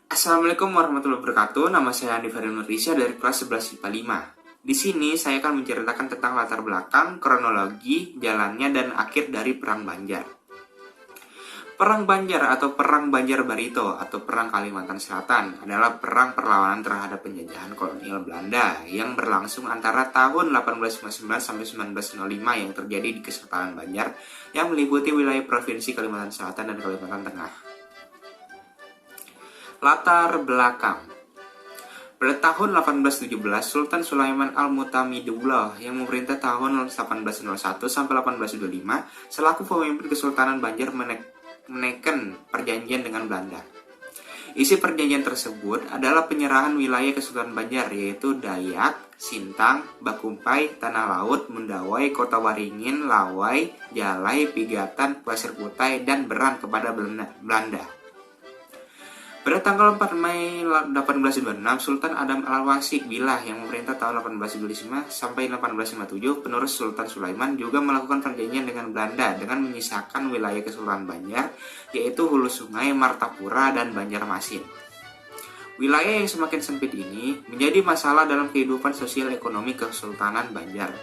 Assalamualaikum warahmatullahi wabarakatuh. Nama saya Andi Farid Nurrisya dari kelas 11 IPA 5. Di sini saya akan menceritakan tentang latar belakang, kronologi, jalannya, dan akhir dari Perang Banjar. Perang Banjar atau Perang Banjar Barito atau Perang Kalimantan Selatan adalah perang perlawanan terhadap penjajahan kolonial Belanda yang berlangsung antara tahun 1859 sampai 1905 yang terjadi di Kesultanan Banjar yang meliputi wilayah Provinsi Kalimantan Selatan dan Kalimantan Tengah. Latar belakang. Pada tahun 1817, Sultan Sulaiman Al-Mutamidullah yang memerintah tahun 1801 sampai 1825 selaku pemimpin Kesultanan Banjar menekan perjanjian dengan Belanda. Isi perjanjian tersebut adalah penyerahan wilayah Kesultanan Banjar yaitu Dayak, Sintang, Bakumpai, Tanah Laut, Mendawai, Kota Waringin, Lawai, Jalai, Pigatan, Pasir Kutai, dan Beran kepada Belanda. Pada tanggal 4 Mei 1826, Sultan Adam Al-Wasik Billah yang memerintah tahun 1825 sampai 1857, penerus Sultan Sulaiman juga melakukan perjanjian dengan Belanda dengan menyisakan wilayah Kesultanan Banjar, yaitu Hulu Sungai, Martapura, dan Banjarmasin. Wilayah yang semakin sempit ini menjadi masalah dalam kehidupan sosial ekonomi Kesultanan Banjar.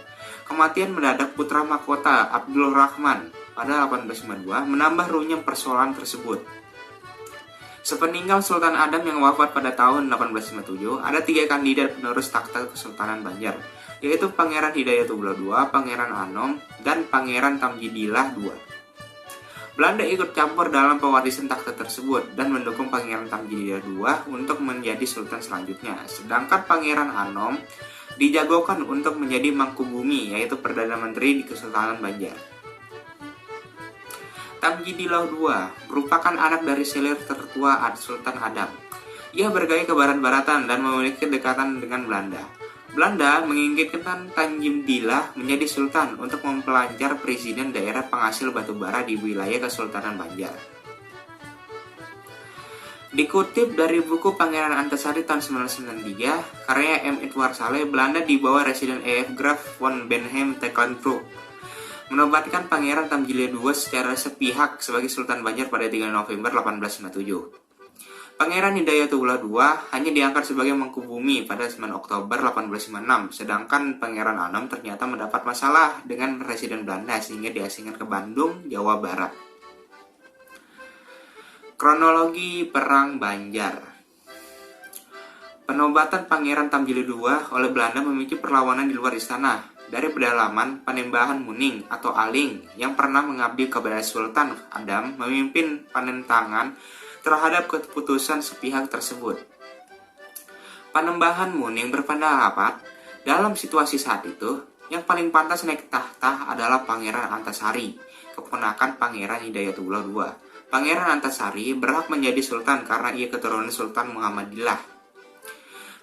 Kematian mendadak putra mahkota Abdul Rahman pada 1852 menambah runyam persoalan tersebut. Sepeninggal Sultan Adam yang wafat pada tahun 1857, ada 3 kandidat penerus takhta Kesultanan Banjar, yaitu Pangeran Hidayatullah II, Pangeran Anom, dan Pangeran Tamjidillah II. Belanda ikut campur dalam pewarisan takhta tersebut dan mendukung Pangeran Tamjidillah II untuk menjadi sultan selanjutnya, sedangkan Pangeran Anom dijagokan untuk menjadi Mangkubumi, yaitu Perdana Menteri di Kesultanan Banjar. Tamjidillah II merupakan anak dari selir tertua Sultan Adam. Ia bergaya kebarat-baratan dan memiliki kedekatan dengan Belanda. Belanda menginginkan Tamjidillah menjadi sultan untuk mempelajar presiden daerah penghasil batu bara di wilayah Kesultanan Banjar. Dikutip dari buku Pangeran Antasari tahun 1993, karya M. Edward Saleh, Belanda di bawah Residen E.F. Graaf von Bentheim Tecklenburg menobatkan Pangeran Tamjidillah II secara sepihak sebagai Sultan Banjar pada 3 November 1857. Pangeran Hidayatullah II hanya diangkat sebagai Mangkubumi pada 9 Oktober 1856, sedangkan Pangeran Anom ternyata mendapat masalah dengan Residen Belanda sehingga diasingkan ke Bandung, Jawa Barat. Kronologi Perang Banjar. Penobatan Pangeran Tamjidillah II oleh Belanda memicu perlawanan di luar istana. Dari pedalaman Panembahan Muning atau Aling yang pernah mengabdi kepada Sultan Adam memimpin penentangan terhadap keputusan sepihak tersebut. Panembahan Muning berpendapat dalam situasi saat itu yang paling pantas naik tahta adalah Pangeran Antasari, keponakan Pangeran Hidayatullah II. Pangeran Antasari berhak menjadi sultan karena ia keturunan Sultan Muhammadillah.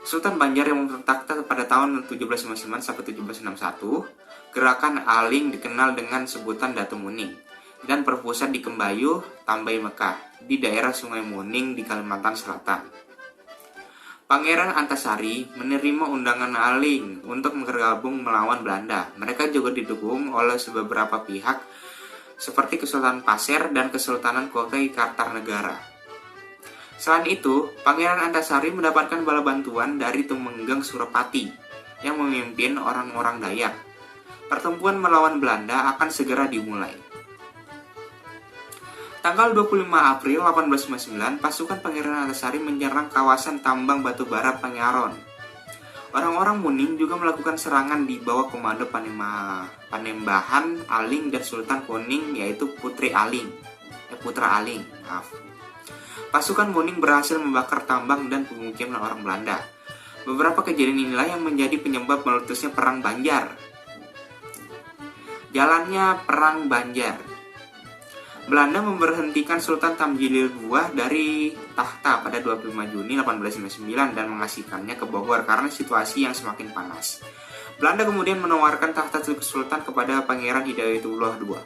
Sultan Banjar yang bertakhta pada tahun 1759 sampai 1761, gerakan Aling dikenal dengan sebutan Datu Muning dan berpusat di Kembayu, Tambai Mekah, di daerah Sungai Muning di Kalimantan Selatan. Pangeran Antasari menerima undangan Aling untuk bergabung melawan Belanda. Mereka juga didukung oleh beberapa pihak seperti Kesultanan Pasir dan Kesultanan Kota Kartanegara. Selain itu, Pangeran Antasari mendapatkan bala bantuan dari Tumenggang Surapati yang memimpin orang-orang Dayak. Pertempuran melawan Belanda akan segera dimulai. Tanggal 25 April 1859, pasukan Pangeran Antasari menyerang kawasan tambang batu bara Pangaron. Orang-orang Muning juga melakukan serangan di bawah komando Panembahan Aling dan Sultan Kuning, yaitu Putra Aling. Pasukan Muning berhasil membakar tambang dan pemukiman orang Belanda. Beberapa kejadian inilah yang menjadi penyebab meletusnya Perang Banjar. Jalannya Perang Banjar. Belanda memberhentikan Sultan Tamjidillah II dari tahta pada 25 Juni 1859 dan mengasihkannya ke Bogor karena situasi yang semakin panas. Belanda kemudian menawarkan tahta Sultan kepada Pangeran Hidayatullah II.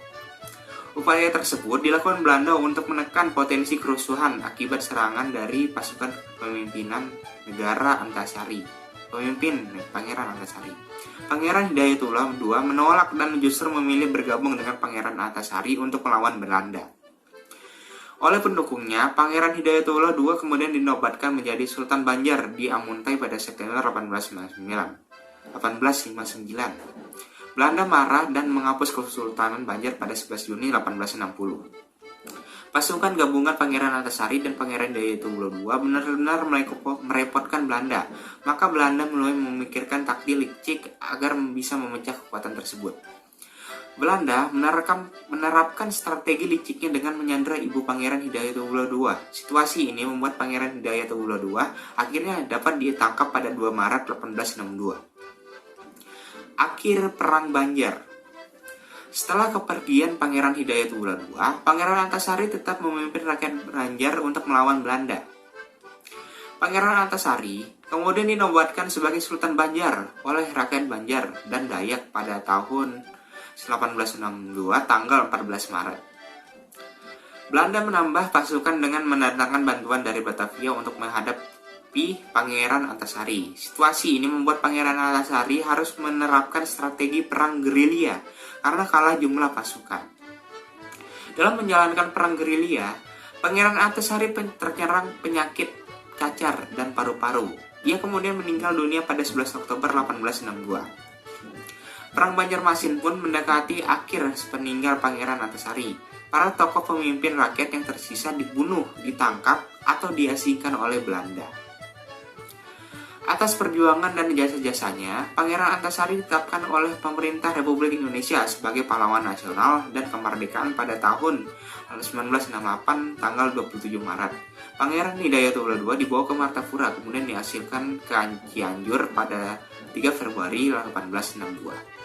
Upaya tersebut dilakukan Belanda untuk menekan potensi kerusuhan akibat serangan dari pasukan pemimpinan negara Antasari. Pangeran Antasari. Pangeran Hidayatullah II menolak dan justru memilih bergabung dengan Pangeran Antasari untuk melawan Belanda. Oleh pendukungnya, Pangeran Hidayatullah II kemudian dinobatkan menjadi Sultan Banjar di Amuntai pada September 1859. Belanda marah dan menghapus Kesultanan Banjar pada 11 Juni 1860. Pasukan gabungan Pangeran Antasari dan Pangeran Hidayatullah II benar-benar merepotkan Belanda. Maka Belanda mulai memikirkan taktik licik agar bisa memecah kekuatan tersebut. Belanda menerapkan strategi liciknya dengan menyandera ibu Pangeran Hidayatullah II. Situasi ini membuat Pangeran Hidayatullah II akhirnya dapat ditangkap pada 2 Maret 1862. Akhir Perang Banjar. Setelah kepergian Pangeran Hidayatullah II, Pangeran Antasari tetap memimpin rakyat Banjar untuk melawan Belanda. Pangeran Antasari kemudian dinobatkan sebagai Sultan Banjar oleh rakyat Banjar dan Dayak pada tahun 1862 tanggal 14 Maret. Belanda menambah pasukan dengan mendatangkan bantuan dari Batavia untuk menghadapi Pangeran Antasari. Situasi ini membuat Pangeran Antasari harus menerapkan strategi perang gerilya karena kalah jumlah pasukan. Dalam menjalankan perang gerilya, Pangeran Antasari ternyerang penyakit cacar dan paru-paru. Ia kemudian meninggal dunia pada 11 Oktober 1862. Perang Banjarmasin pun mendekati akhir sepeninggal Pangeran Antasari. Para tokoh pemimpin rakyat yang tersisa dibunuh, ditangkap, atau diasingkan oleh Belanda. Atas perjuangan dan jasa-jasanya, Pangeran Antasari ditetapkan oleh pemerintah Republik Indonesia sebagai pahlawan nasional dan kemerdekaan pada tahun 1968 tanggal 27 Maret. Pangeran Hidayatullah II dibawa ke Martapura kemudian dihasilkan ke Cianjur pada 3 Februari 1862.